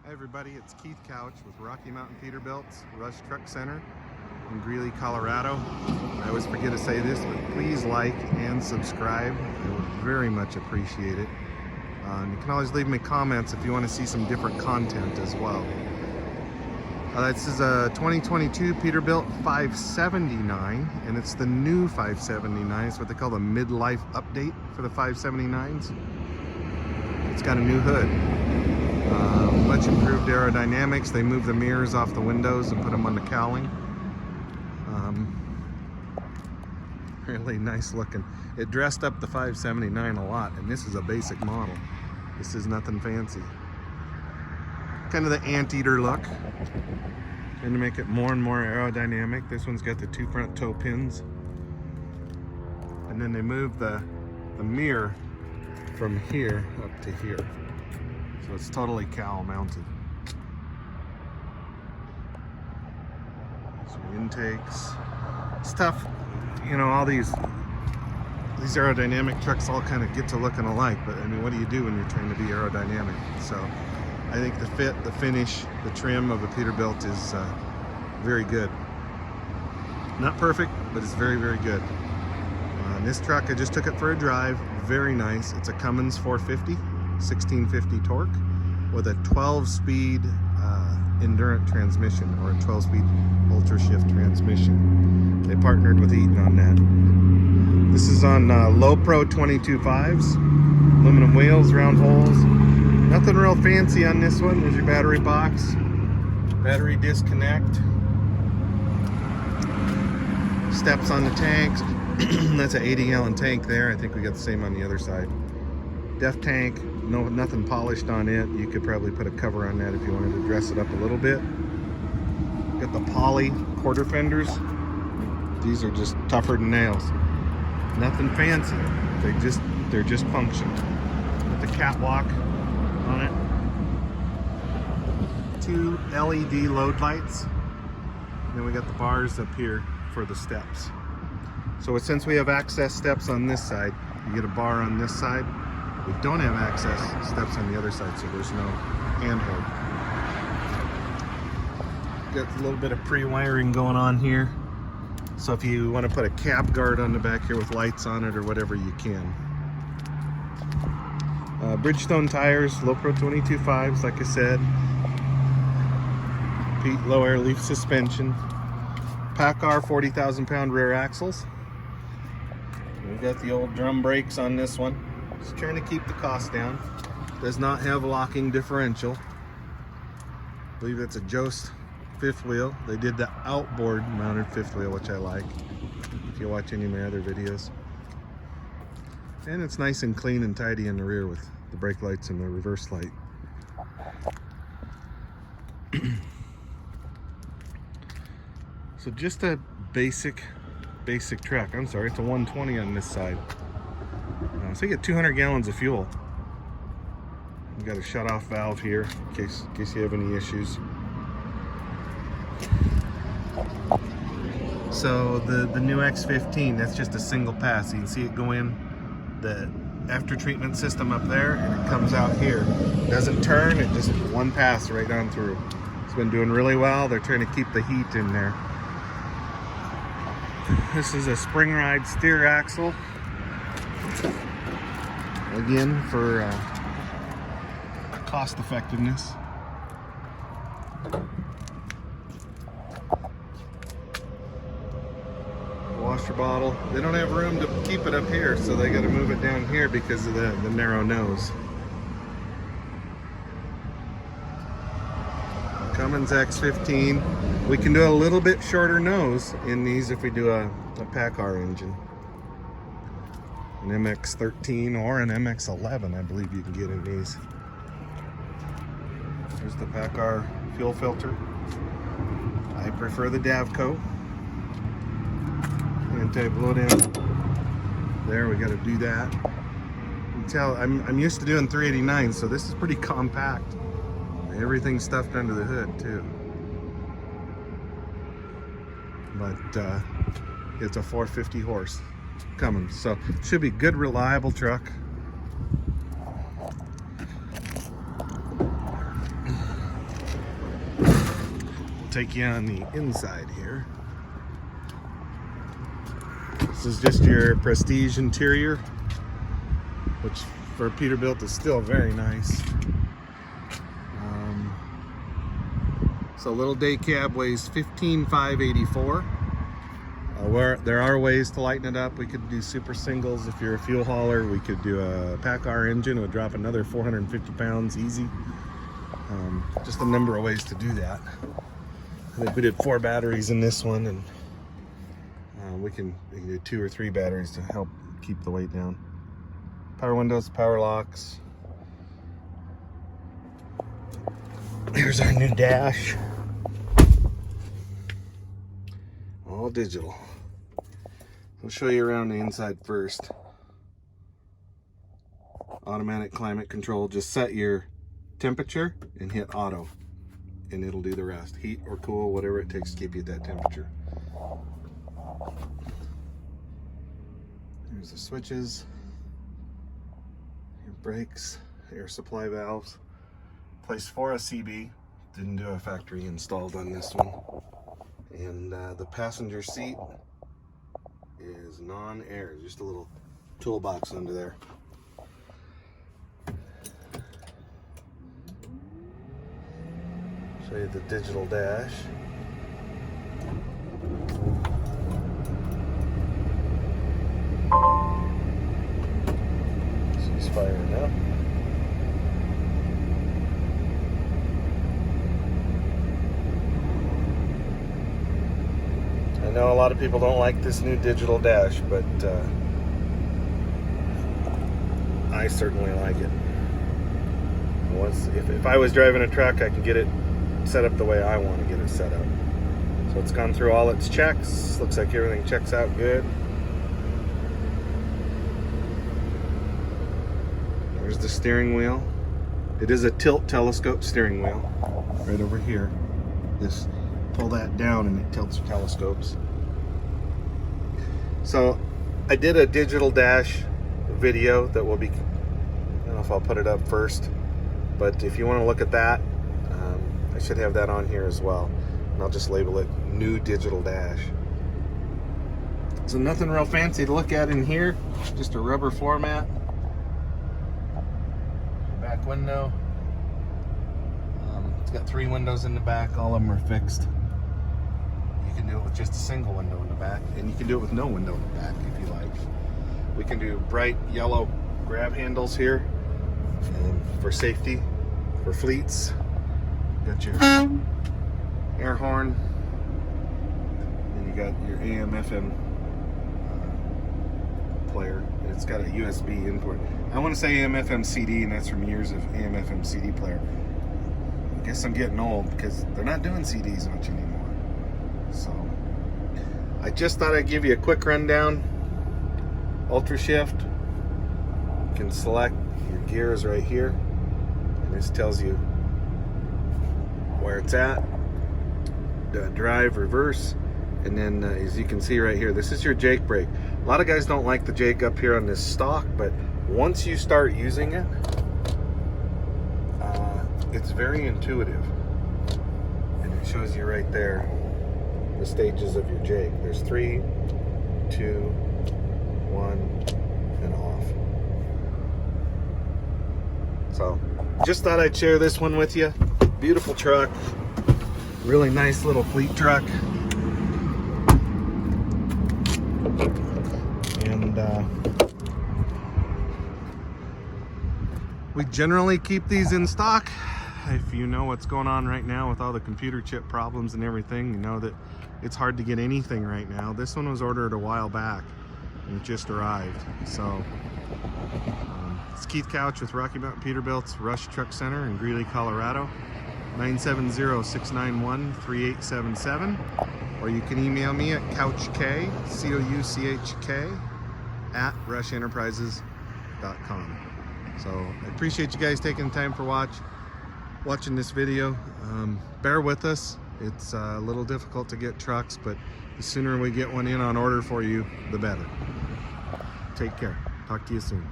Hi everybody, it's Keith Couch with Rocky Mountain Peterbilt's Rush Truck Center in Greeley, Colorado. I always forget to say this, but please like and subscribe. I would very much appreciate it. And you can always leave me comments if you want to see some different content as well. This is a 2022 Peterbilt 579, and it's the new 579. It's what they call the midlife update for the 579s. It's got a new hood. Much improved aerodynamics. They moved the mirrors off the windows and put them on the cowling. Really nice looking. It dressed up the 579 a lot, and this is a basic model. This is nothing fancy. Kind of the anteater look. Trying to make it more and more aerodynamic. This one's got the two front toe pins. And then they moved the mirror from here up to here. So it's totally cowl mounted. So intakes. It's tough, you know, all these aerodynamic trucks all kind of get to looking alike, but I mean, what do you do when you're trying to be aerodynamic? So I think the fit, the finish, the trim of a Peterbilt is very good. Not perfect, but it's very, very good. This truck, I just took it for a drive. Very nice. It's a Cummins 450. 1650 torque with a 12-speed Endurant transmission, or a 12-speed ultra shift transmission. They partnered with Eaton on that. This is on low pro 22.5s, aluminum wheels, round holes. Nothing real fancy on this one. There's your battery box, battery disconnect, steps on the tanks. That's an 80-gallon tank there. I think we got the same on the other side. Def tank, nothing polished on it. You could probably put a cover on that if you wanted to dress it up a little bit. Got the poly quarter fenders. These are just tougher than nails. Nothing fancy. They're just function. Got the catwalk on it. 2 LED load lights. And then we got the bars up here for the steps. So since we have access steps on this side, you get a bar on this side. We don't have access steps on the other side, so there's no handhold. Got a little bit of pre-wiring going on here. So if you want to put a cab guard on the back here with lights on it or whatever, you can. Bridgestone tires, low pro 22.5s, like I said. Low air leaf suspension. PACCAR 40,000-pound rear axles. We've got the old drum brakes on this one. Just trying to keep the cost down. Does not have locking differential. I believe it's a Jost fifth wheel. They did the outboard mounted fifth wheel, which I like, if you watch any of my other videos. And it's nice and clean and tidy in the rear with the brake lights and the reverse light. So just a basic truck. I'm sorry, it's a 120 on this side. So you get 200 gallons of fuel. You got a shut-off valve here in case you have any issues. So the new X15, that's just a single pass. You can see it go in the after treatment system up there, and it comes out here. It doesn't turn, it just one pass right on through. It's been doing really well. They're trying to keep the heat in there. This is a spring ride steer axle. Again, for cost effectiveness. Washer bottle. They don't have room to keep it up here, so they got to move it down here because of the narrow nose. Cummins X15. We can do a little bit shorter nose in these if we do a PACCAR engine. An MX-13 or an MX-11, I believe you can get in these. There's the PACCAR fuel filter. I prefer the Davco. Anti-blow down. There, we got to do that. You can tell I'm used to doing 389, so this is pretty compact. Everything's stuffed under the hood too. But it's a 450 horse Cummins, so should be good, reliable truck. take you on the inside here. This is just your Prestige interior, which for Peterbilt is still very nice. So little day cab weighs 15,584. There are ways to lighten it up. We could do super singles if you're a fuel hauler. We could do a PACCAR engine. It would drop another 450 pounds easy. Just a number of ways to do that. I think we did 4 batteries in this one, and we can do 2 or 3 batteries to help keep the weight down. Power windows, power locks. Here's our new dash. All digital. I'll show you around the inside first. Automatic climate control. Just set your temperature and hit auto, and it'll do the rest. Heat or cool, whatever it takes to keep you at that temperature. Here's the switches, your brakes, air supply valves. Place for a CB. Didn't do a factory installed on this one. And the passenger seat is non-air, just a little toolbox under there. Show you the digital dash. She's firing up. I know a lot of people don't like this new digital dash, but I certainly like it. If I was driving a truck, I can get it set up the way I want to get it set up. So it's gone through all its checks. Looks like everything checks out good. There's the steering wheel. It is a tilt telescope steering wheel right over here. Just pull that down and it tilts telescopes. So I did a digital dash video that will be, I don't know if I'll put it up first, but if you want to look at that, I should have that on here as well. And I'll just label it new digital dash. So nothing real fancy to look at in here, just a rubber floor mat. Back window. It's got 3 windows in the back, all of them are fixed. You can do it with just a single window in the back, and you can do it with no window in the back if you like. We can do bright yellow grab handles here for safety, for fleets. Got your air horn, and you got your AM FM player. It's got a USB input. I want to say AM FM CD, and that's from years of AM FM CD player. I guess I'm getting old because they're not doing CDs much anymore. So I just thought I'd give you a quick rundown. Ultra shift. You can select your gears right here, and this tells you where it's at. Drive, reverse, and then as you can see right here, this is your Jake brake. A lot of guys don't like the Jake up here on this stock, but once you start using it, it's very intuitive, and it shows you right there the stages of your Jake. There's 3, 2, 1, and off. So just thought I'd share this one with you. Beautiful truck, really nice little fleet truck, and we generally keep these in stock. If you know what's going on right now with all the computer chip problems and everything, you know that it's hard to get anything right now. This one was ordered a while back and it just arrived. So it's Keith Couch with Rocky Mountain Peterbilt's Rush Truck Center in Greeley, Colorado. 970-691-3877, or you can email me at couchk, C-O-U-C-H-K, at rushenterprises.com. So I appreciate you guys taking the time for watching this video. Bear with us. It's a little difficult to get trucks, but the sooner we get one in on order for you, the better. Take care. Talk to you soon.